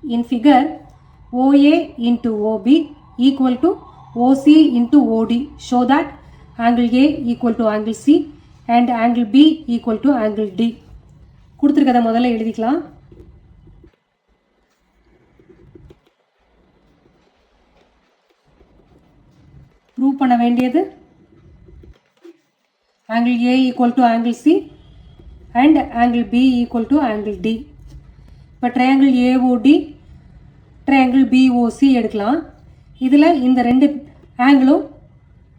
In figure, OA into OB equal to OC into OD. Show that angle A equal to angle C and angle B equal to angle D. கொடுத்திருக்கத முதல்ல எழுதிக்கலாம். Prove பண்ண வேண்டியது angle A equal to angle C and angle B equal to angle D. இப்போ triangle AOD triangle BOC எடுக்கலாம். இதில் இந்த ரெண்டு ஆங்கிளும்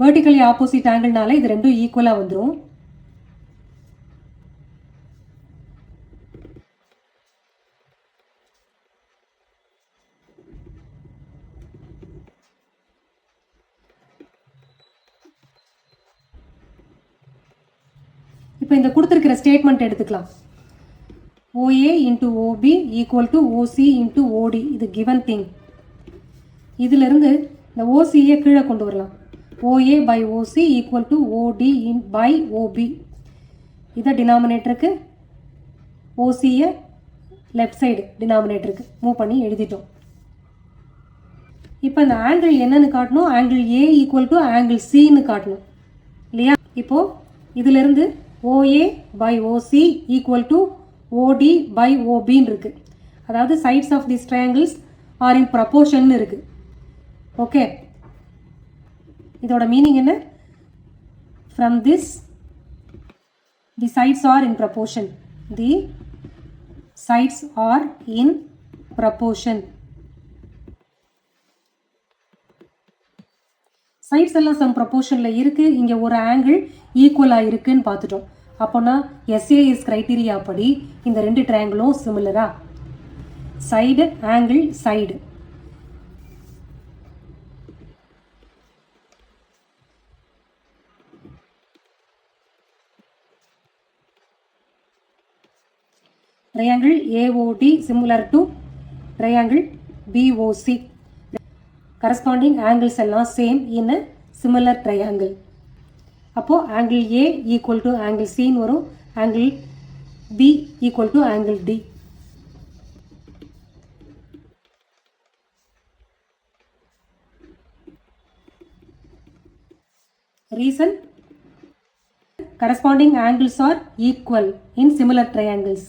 vertically opposite ஆங்கிள்னால இது ரெண்டும் ஈக்குவலாக வந்துடும். இப்போ இந்த கொடுத்துருக்கிற ஸ்டேட்மெண்ட் எடுத்துக்கலாம். OA into OB equal to OC into OD. இது given thing. இதிலிருந்து இந்த OCயை கீழே கொண்டு வரலாம். OA by OC equal to OD by OB. இதை டினாமினேட்டருக்கு OCயை லெஃப்ட் சைடு டினாமினேட்டருக்கு மூவ் பண்ணி எழுதிட்டோம். இப்போ இந்த ஆங்கிள் என்னன்னு காட்டணும்? Angle A equal to angle Cன்னு காட்டணும் இல்லையா? இப்போது இதிலிருந்து OA by OC equal to OD by OBன்னு இருக்கு. அதாவது sides of these triangles are in proportion இருக்கு. ஓகே, இதோட மீனிங் என்ன? From this the sides are in proportion. The sides are in proportion. Sides எல்லாம் சம் ப்ரொபோர்ஷனில் இருக்குது. இங்கே ஒரு ஆங்கிள் ஈக்குவலாக இருக்குன்னு பார்த்துட்டோம். அப்போனா SAS கிரைட்டீரியா படி இந்த ரெண்டு ட்ரையாங்கிளும் சிமிலரா? Side angle side. triangle AOD similar to triangle BOC. corresponding angles எல்லாம் same in a similar triangle. அப்போ angle A equal to angle C வரும், angle B equal to angle D. Reason: corresponding angles are equal in similar triangles.